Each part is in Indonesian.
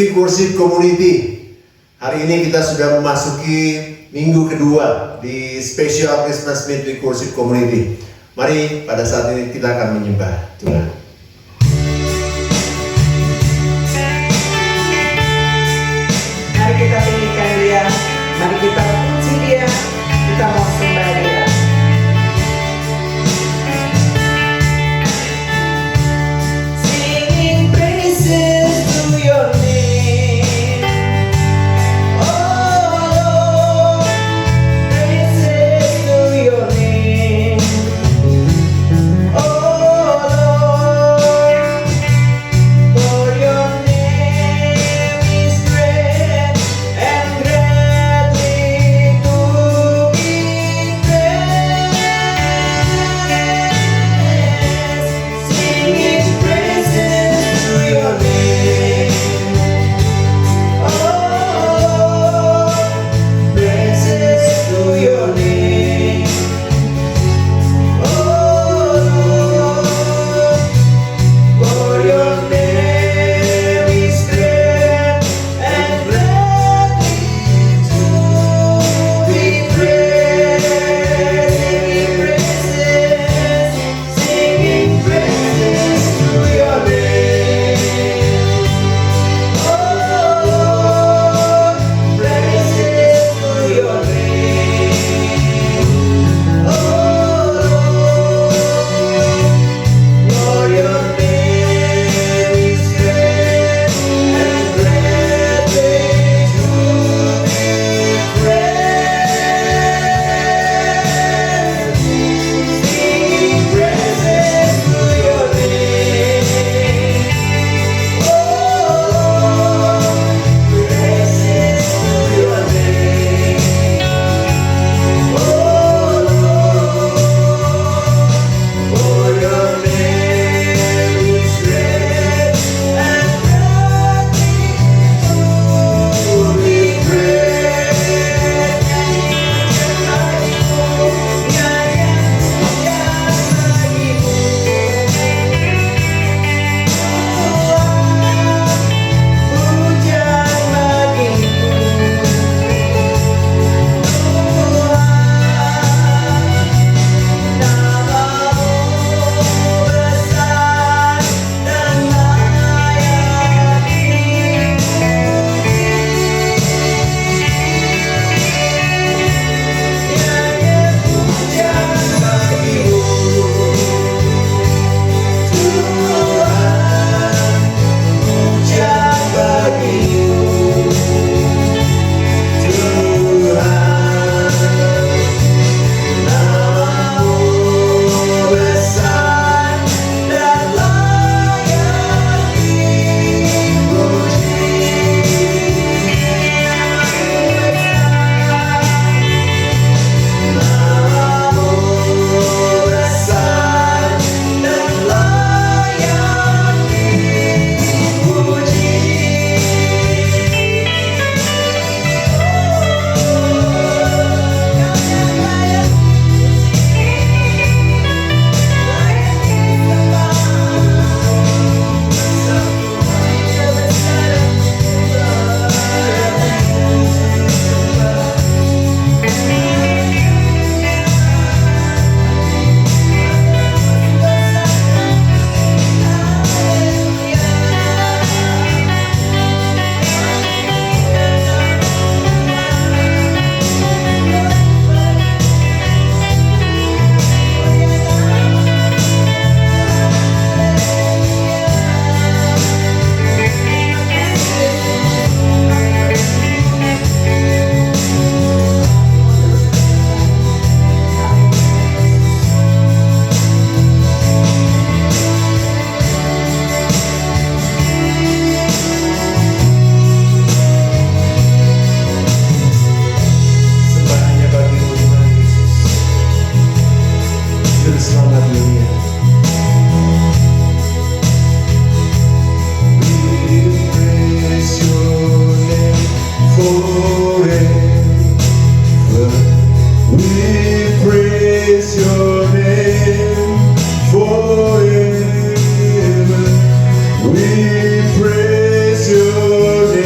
Midweek Worship Community. Hari ini kita sudah memasuki minggu kedua di Special Christmas Midweek Worship Community. Mari pada saat ini kita akan menyembah Tuhan. Mari kita tinggikan Dia, mari kita puji Dia, kita mau sembah Dia. Singing praises to Your name, oh Lord, praises to Your name, oh Lord, for Your name is great and greatly to be praised. Singing praises to Your name, oh Lord, praises to Your name, oh Lord, for Your name is great and greatly to be praised. Singing praises to Your name, oh Lord, praises to Your name, oh Lord, for Your name is great and greatly to be praised. Singing praises to Your name, oh Lord, praises to Your name, oh Lord, for Your name is great and greatly to be We praise Your name.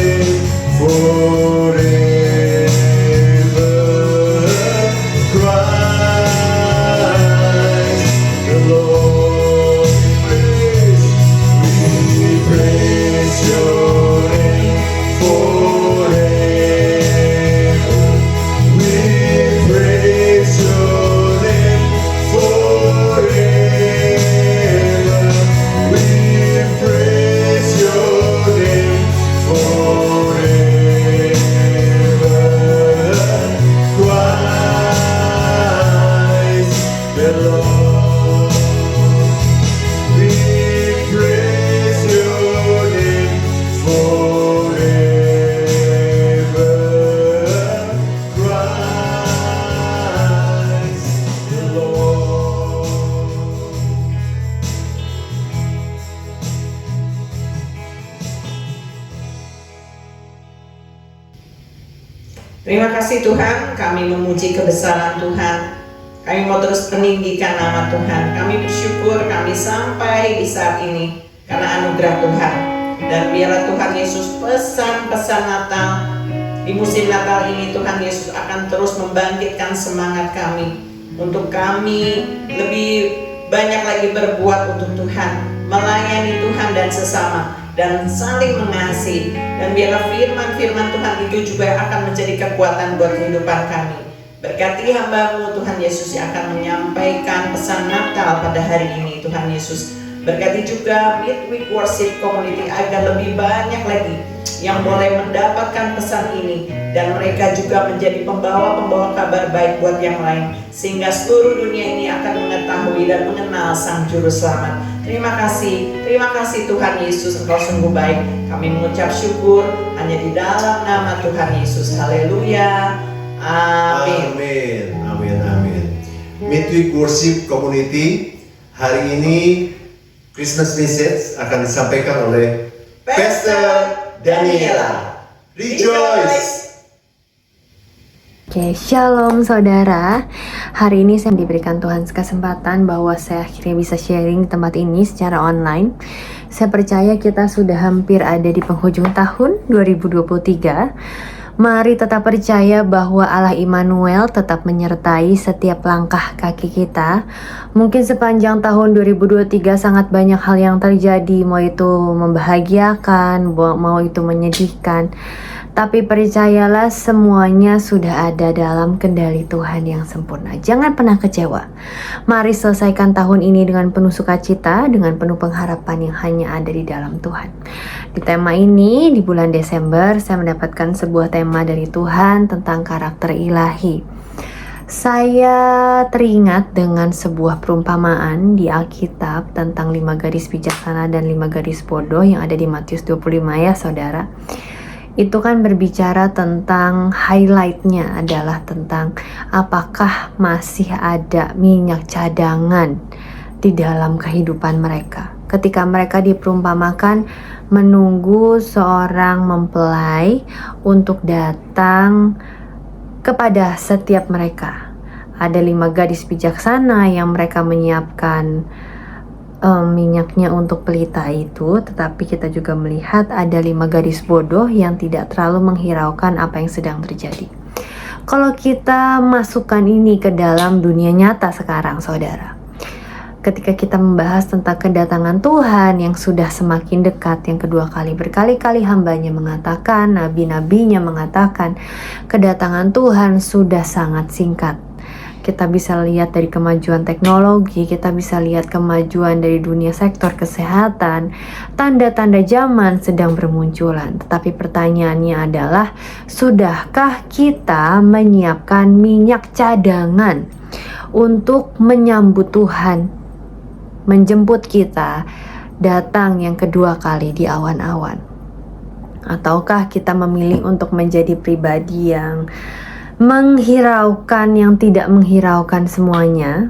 kasih Tuhan, kami memuji kebesaran Tuhan. Kami mau terus meninggikan nama Tuhan. Kami bersyukur kami sampai di saat ini karena anugerah Tuhan. Dan biarlah Tuhan Yesus pesan-pesan Natal di musim Natal ini, Tuhan Yesus akan terus membangkitkan semangat kami untuk kami lebih banyak lagi berbuat untuk Tuhan, melayani Tuhan dan sesama, dan saling mengasihi. Dan biarlah firman-firman Tuhan itu juga akan menjadi kekuatan buat kehidupan kami. Berkati hamba-Mu Tuhan Yesus yang akan menyampaikan pesan Natal pada hari ini, Tuhan Yesus. Berkati juga Midweek Worship Community agar lebih banyak lagi yang boleh mendapatkan pesan ini, dan mereka juga menjadi pembawa-pembawa kabar baik buat yang lain, sehingga seluruh dunia ini akan mengetahui dan mengenal Sang Juru Selamat. Terima kasih Tuhan Yesus, Engkau sungguh baik. Kami mengucap syukur hanya di dalam nama Tuhan Yesus. Haleluya. Amin. Amin. Midweek Worship Community hari ini Christmas message akan disampaikan oleh Pastor Daniela. Rejoice! Oke, shalom saudara. Hari ini saya diberikan Tuhan kesempatan bahwa saya akhirnya bisa sharing di tempat ini secara online. Saya percaya kita sudah hampir ada di penghujung tahun 2023. Mari tetap percaya bahwa Allah Immanuel tetap menyertai setiap langkah kaki kita. Mungkin sepanjang tahun 2023 sangat banyak hal yang terjadi, mau itu membahagiakan, mau itu menyedihkan. Tapi percayalah semuanya sudah ada dalam kendali Tuhan yang sempurna. Jangan pernah kecewa. Mari selesaikan tahun ini dengan penuh sukacita, dengan penuh pengharapan yang hanya ada di dalam Tuhan. Di tema ini, di bulan Desember, saya mendapatkan sebuah tema dari Tuhan tentang karakter ilahi. Saya teringat dengan sebuah perumpamaan di Alkitab tentang 5 gadis bijaksana dan 5 gadis bodoh yang ada di Matius 25 ya saudara. Itu kan berbicara tentang highlightnya adalah tentang apakah masih ada minyak cadangan di dalam kehidupan mereka. Ketika mereka diperumpamakan menunggu seorang mempelai untuk datang kepada setiap mereka. Ada 5 gadis bijaksana yang mereka menyiapkan minyaknya untuk pelita itu, tetapi kita juga melihat ada 5 gadis bodoh yang tidak terlalu menghiraukan apa yang sedang terjadi. Kalau kita masukkan ini ke dalam dunia nyata sekarang saudara, ketika kita membahas tentang kedatangan Tuhan yang sudah semakin dekat, yang kedua kali, berkali-kali hambanya mengatakan, nabi-nabinya mengatakan kedatangan Tuhan sudah sangat singkat. Kita bisa lihat dari kemajuan teknologi, kita bisa lihat kemajuan dari dunia sektor kesehatan, tanda-tanda zaman sedang bermunculan. Tetapi pertanyaannya adalah, sudahkah kita menyiapkan minyak cadangan untuk menyambut Tuhan, menjemput kita datang yang kedua kali di awan-awan? Ataukah kita memilih untuk menjadi pribadi yang menghiraukan yang tidak menghiraukan semuanya?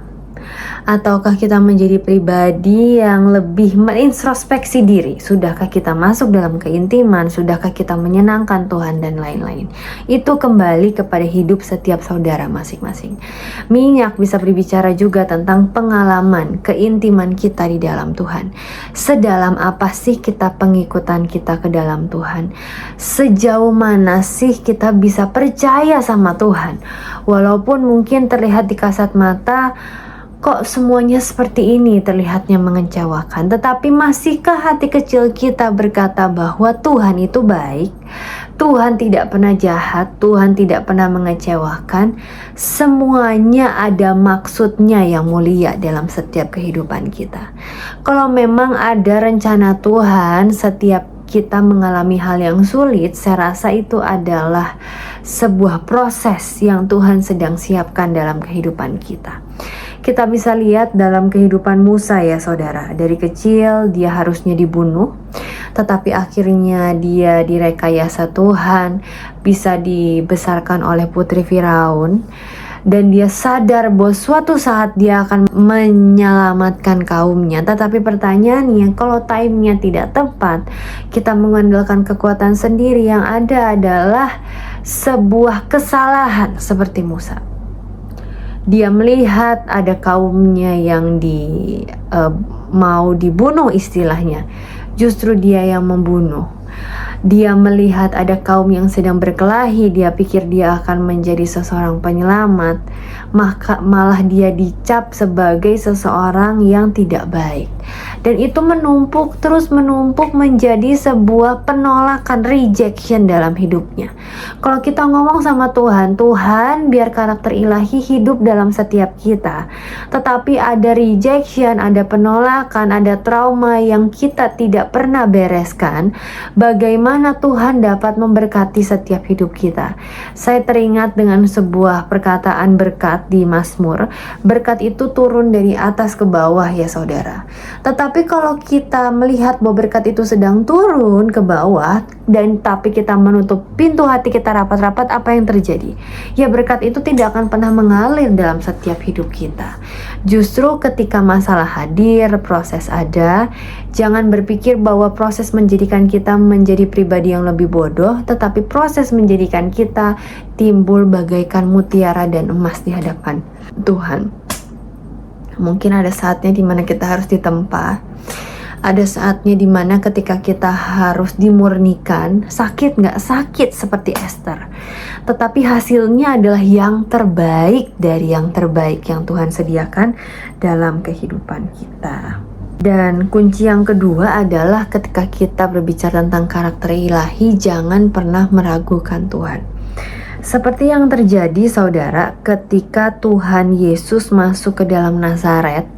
Ataukah kita menjadi pribadi yang lebih mengintrospeksi diri? Sudahkah kita masuk dalam keintiman? Sudahkah kita menyenangkan Tuhan dan lain-lain? Itu kembali kepada hidup setiap saudara masing-masing. Minyak bisa berbicara juga tentang pengalaman, keintiman kita di dalam Tuhan. Sedalam apa sih kita pengikutan kita ke dalam Tuhan? Sejauh mana sih kita bisa percaya sama Tuhan? Walaupun mungkin terlihat di kasat mata, kok semuanya seperti ini, terlihatnya mengecewakan. Tetapi masihkah hati kecil kita berkata bahwa Tuhan itu baik? Tuhan tidak pernah jahat, Tuhan tidak pernah mengecewakan. Semuanya ada maksudnya yang mulia dalam setiap kehidupan kita. Kalau memang ada rencana Tuhan, setiap kita mengalami hal yang sulit, saya rasa itu adalah sebuah proses yang Tuhan sedang siapkan dalam kehidupan kita. Kita bisa lihat dalam kehidupan Musa ya saudara. Dari kecil dia harusnya dibunuh, tetapi akhirnya dia direkayasa Tuhan, bisa dibesarkan oleh putri Firaun. Dan dia sadar bahwa suatu saat dia akan menyelamatkan kaumnya. Tetapi pertanyaannya, kalau timenya tidak tepat, kita mengandalkan kekuatan sendiri, yang ada adalah sebuah kesalahan seperti Musa. Dia melihat ada kaumnya yang mau dibunuh istilahnya. Justru dia yang membunuh. Dia melihat ada kaum yang sedang berkelahi. Dia pikir dia akan menjadi seseorang penyelamat. Maka malah dia dicap sebagai seseorang yang tidak baik. Dan itu menumpuk, terus menumpuk menjadi sebuah penolakan, rejection dalam hidupnya. Kalau kita ngomong sama Tuhan, Tuhan biar karakter ilahi hidup dalam setiap kita. Tetapi ada rejection, ada penolakan, ada trauma yang kita tidak pernah bereskan. Bagaimana Tuhan dapat memberkati setiap hidup kita? Saya teringat dengan sebuah perkataan berkat di Mazmur. Berkat itu turun dari atas ke bawah ya saudara. Tetapi kalau kita melihat bahwa berkat itu sedang turun ke bawah tapi kita menutup pintu hati kita rapat-rapat, apa yang terjadi? Ya berkat itu tidak akan pernah mengalir dalam setiap hidup kita. Justru ketika masalah hadir, proses ada, jangan berpikir bahwa proses menjadikan kita menjadi pribadi yang lebih bodoh, tetapi proses menjadikan kita timbul bagaikan mutiara dan emas di hadapan Tuhan. Mungkin ada saatnya dimana kita harus ditempa. Ada saatnya dimana ketika kita harus dimurnikan. Sakit nggak? Sakit seperti Esther. Tetapi hasilnya adalah yang terbaik dari yang terbaik yang Tuhan sediakan dalam kehidupan kita. Dan kunci yang kedua adalah ketika kita berbicara tentang karakter ilahi, jangan pernah meragukan Tuhan. Seperti yang terjadi saudara ketika Tuhan Yesus masuk ke dalam Nazaret.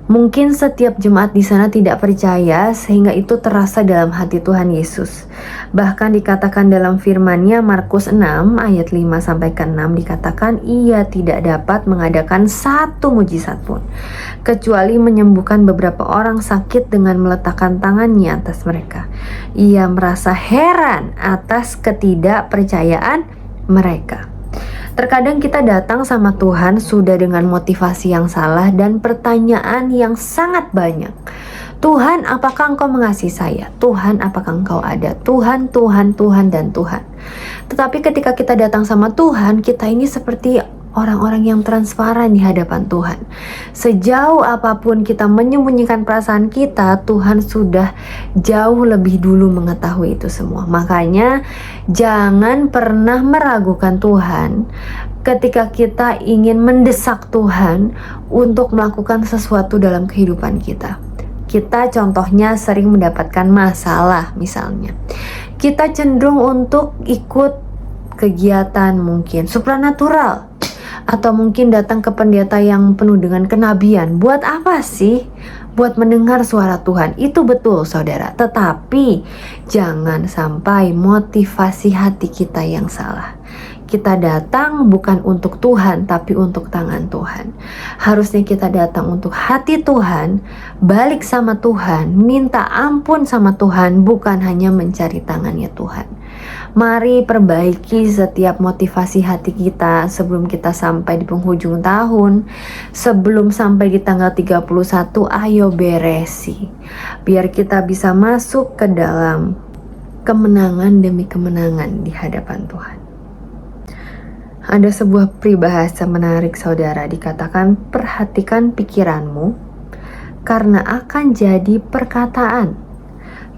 Mungkin setiap jemaat di sana tidak percaya sehingga itu terasa dalam hati Tuhan Yesus. Bahkan dikatakan dalam firman-Nya Markus 6 ayat 5 sampai ke 6 dikatakan ia tidak dapat mengadakan satu mujizat pun kecuali menyembuhkan beberapa orang sakit dengan meletakkan tangannya atas mereka. Ia merasa heran atas ketidakpercayaan mereka. Terkadang kita datang sama Tuhan sudah dengan motivasi yang salah dan pertanyaan yang sangat banyak. Tuhan, apakah Engkau mengasihi saya? Tuhan, apakah Engkau ada? Tuhan, Tuhan, Tuhan, dan Tuhan. Tetapi ketika kita datang sama Tuhan, kita ini seperti orang-orang yang transparan di hadapan Tuhan. Sejauh apapun kita menyembunyikan perasaan kita, Tuhan sudah jauh lebih dulu mengetahui itu semua. Makanya jangan pernah meragukan Tuhan ketika kita ingin mendesak Tuhan untuk melakukan sesuatu dalam kehidupan kita. Kita contohnya sering mendapatkan masalah misalnya. Kita cenderung untuk ikut kegiatan mungkin supranatural. Atau mungkin datang ke pendeta yang penuh dengan kenabian. Buat apa sih? Buat mendengar suara Tuhan. Itu betul saudara. Tetapi jangan sampai motivasi hati kita yang salah. Kita datang bukan untuk Tuhan, tapi untuk tangan Tuhan. Harusnya kita datang untuk hati Tuhan, balik sama Tuhan, minta ampun sama Tuhan, bukan hanya mencari tangannya Tuhan. Mari perbaiki setiap motivasi hati kita sebelum kita sampai di penghujung tahun. Sebelum sampai di tanggal 31, ayo beresi. Biar kita bisa masuk ke dalam kemenangan demi kemenangan di hadapan Tuhan. Ada sebuah peribahasa menarik saudara, dikatakan perhatikan pikiranmu karena akan jadi perkataan.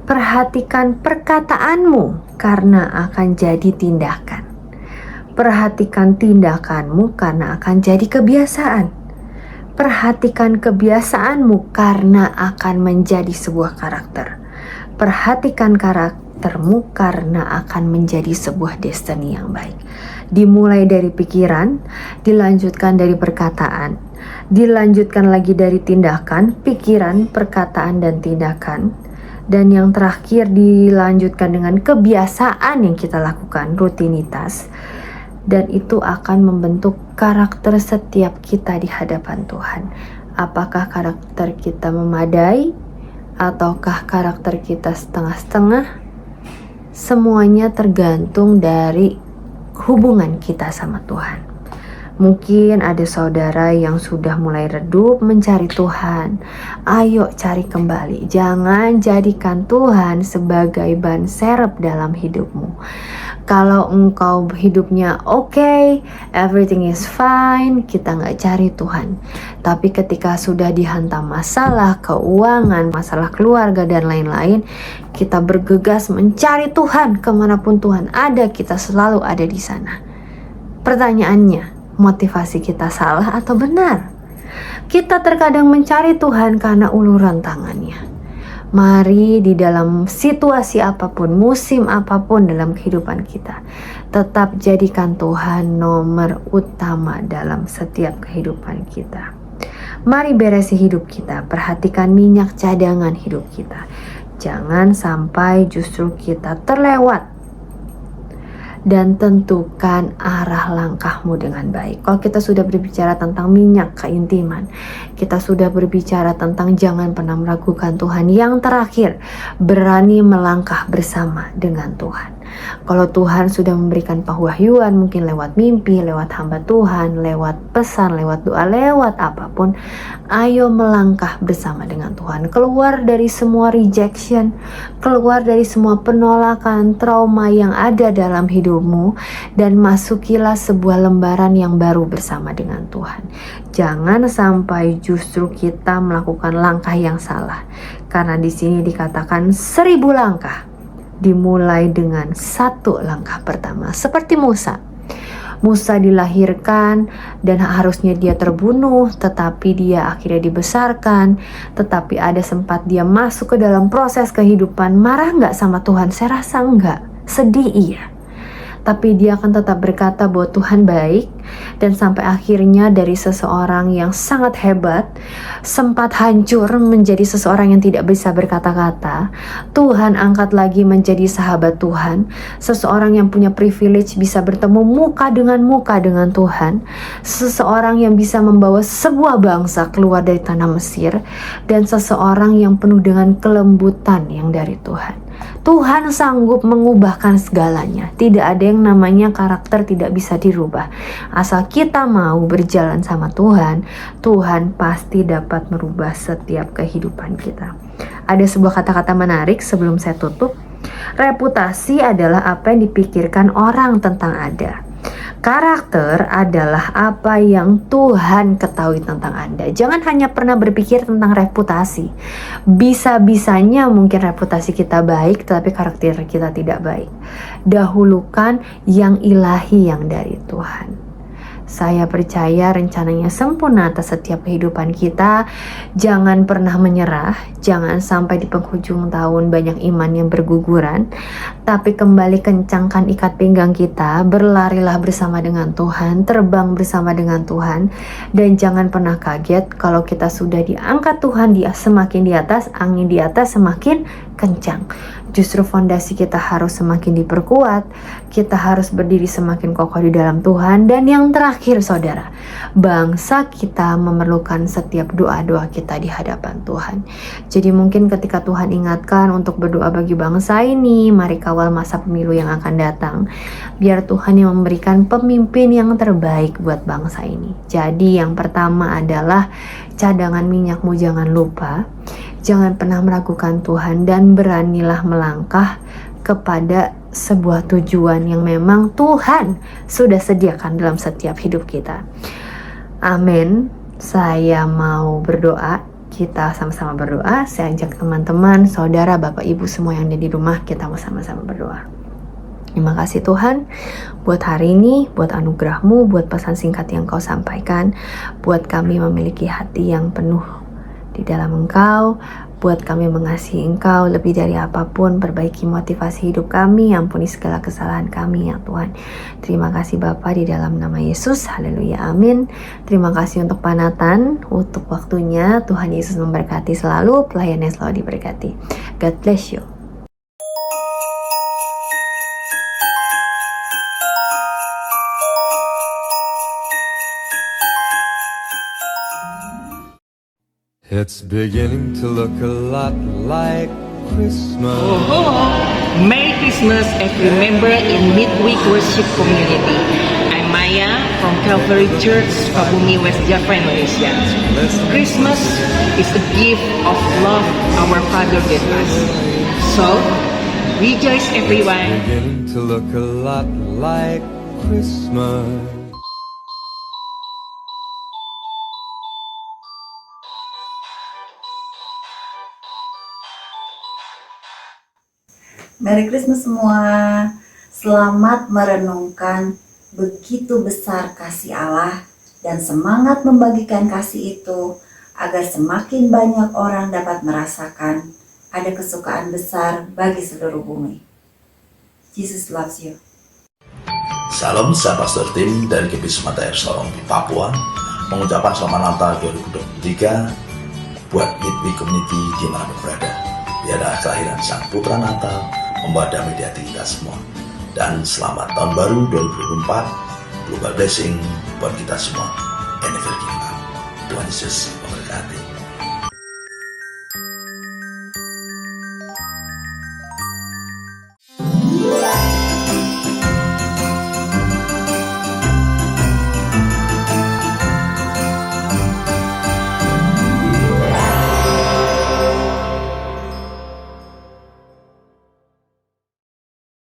Perhatikan perkataanmu karena akan jadi tindakan. Perhatikan tindakanmu karena akan jadi kebiasaan. Perhatikan kebiasaanmu karena akan menjadi sebuah karakter. Perhatikan karaktermu karena akan menjadi sebuah destiny yang baik. Dimulai dari pikiran, dilanjutkan dari perkataan, dilanjutkan lagi dari tindakan, pikiran, perkataan, dan tindakan. Dan yang terakhir dilanjutkan dengan kebiasaan yang kita lakukan, rutinitas. Dan itu akan membentuk karakter setiap kita di hadapan Tuhan. Apakah karakter kita memadai? Ataukah karakter kita setengah-setengah? Semuanya tergantung dari hubungan kita sama Tuhan. Mungkin ada saudara yang sudah mulai redup mencari Tuhan. Ayo cari kembali. Jangan jadikan Tuhan sebagai ban serep dalam hidupmu. Kalau engkau hidupnya oke, everything is fine, kita nggak cari Tuhan. Tapi ketika sudah dihantam masalah keuangan, masalah keluarga dan lain-lain, kita bergegas mencari Tuhan. Kemanapun Tuhan ada, kita selalu ada di sana. Pertanyaannya, motivasi kita salah atau benar? Kita terkadang mencari Tuhan karena uluran tangannya. Mari di dalam situasi apapun, musim apapun dalam kehidupan kita, tetap jadikan Tuhan nomor utama dalam setiap kehidupan kita. Mari beresi hidup kita, perhatikan minyak cadangan hidup kita. Jangan sampai justru kita terlewat. Dan tentukan arah langkahmu dengan baik. Kalau kita sudah berbicara tentang minyak keintiman, kita sudah berbicara tentang jangan pernah meragukan Tuhan. Yang terakhir, berani melangkah bersama dengan Tuhan. Kalau Tuhan sudah memberikan pewahyuan, mungkin lewat mimpi, lewat hamba Tuhan, lewat pesan, lewat doa, lewat apapun, ayo melangkah bersama dengan Tuhan. Keluar dari semua rejection, keluar dari semua penolakan, trauma yang ada dalam hidupmu, dan masukilah sebuah lembaran yang baru bersama dengan Tuhan. Jangan sampai justru kita melakukan langkah yang salah, karena di sini dikatakan 1000 langkah dimulai dengan 1 langkah pertama. Seperti Musa dilahirkan dan harusnya dia terbunuh, tetapi dia akhirnya dibesarkan. Tetapi ada sempat dia masuk ke dalam proses kehidupan. Marah nggak sama Tuhan? Saya rasa enggak. Sedih iya. Tapi dia akan tetap berkata bahwa Tuhan baik. Dan sampai akhirnya dari seseorang yang sangat hebat, sempat hancur menjadi seseorang yang tidak bisa berkata-kata, Tuhan angkat lagi menjadi sahabat Tuhan. Seseorang yang punya privilege bisa bertemu muka dengan Tuhan. Seseorang yang bisa membawa sebuah bangsa keluar dari tanah Mesir. Dan seseorang yang penuh dengan kelembutan yang dari Tuhan. Tuhan sanggup mengubahkan segalanya. Tidak ada yang namanya karakter tidak bisa dirubah. Asal kita mau berjalan sama Tuhan, Tuhan pasti dapat merubah setiap kehidupan kita. Ada sebuah kata-kata menarik sebelum saya tutup. Reputasi adalah apa yang dipikirkan orang tentang Anda. Karakter adalah apa yang Tuhan ketahui tentang Anda. Jangan hanya pernah berpikir tentang reputasi. Bisa-bisanya mungkin reputasi kita baik, tetapi karakter kita tidak baik. Dahulukan yang ilahi yang dari Tuhan. Saya percaya rencananya sempurna atas setiap kehidupan kita. Jangan pernah menyerah. Jangan sampai di penghujung tahun banyak iman yang berguguran. Tapi kembali kencangkan ikat pinggang kita. Berlarilah bersama dengan Tuhan. Terbang bersama dengan Tuhan. Dan jangan pernah kaget kalau kita sudah diangkat Tuhan semakin di atas. Angin di atas semakin kencang. Justru fondasi kita harus semakin diperkuat. Kita harus berdiri semakin kokoh di dalam Tuhan. Dan yang terakhir saudara, bangsa kita memerlukan setiap doa-doa kita di hadapan Tuhan. Jadi mungkin ketika Tuhan ingatkan untuk berdoa bagi bangsa ini, mari kawal masa pemilu yang akan datang. Biar Tuhan yang memberikan pemimpin yang terbaik buat bangsa ini. Jadi yang pertama adalah cadangan minyakmu jangan lupa. Jangan pernah meragukan Tuhan dan beranilah melangkah kepada sebuah tujuan yang memang Tuhan sudah sediakan dalam setiap hidup kita. Amin. Saya mau berdoa. Kita sama-sama berdoa. Saya ajak teman-teman, saudara, bapak, ibu semua yang ada di rumah, kita mau sama-sama berdoa. Terima kasih Tuhan buat hari ini, buat anugerah-Mu, buat pesan singkat yang Kau sampaikan, buat kami memiliki hati yang penuh di dalam Engkau, buat kami mengasihi Engkau lebih dari apapun. Perbaiki motivasi hidup kami, ampuni segala kesalahan kami ya Tuhan. Terima kasih Bapa di dalam nama Yesus, haleluya, amin. Terima kasih untuk Panatan, untuk waktunya. Tuhan Yesus memberkati selalu, pelayannya selalu diberkati. God bless you. It's beginning to look a lot like Christmas. Merry Christmas every member in Midweek Worship Community. I'm Maya from Calvary Church, Sukabumi, West Java, Indonesia. Christmas is a gift of love our Father gave us. So, Rejoice everyone. Beginning to look a lot like Christmas. Merry Christmas semua. Selamat merenungkan begitu besar kasih Allah dan semangat membagikan kasih itu agar semakin banyak orang dapat merasakan ada kesukaan besar bagi seluruh bumi. Jesus loves you. Salam, saya Pastor Tim dari GBI Mata Air Sorong di Papua, mengucapkan selamat Natal 2023 buat Midway Community dimanapun berada. Biarlah kelahiran Sang Putra Natal membawa damai di hati kita semua. Dan selamat tahun baru 2024, global blessing buat kita semua. And never give up. Tuhan Yesus memberkati.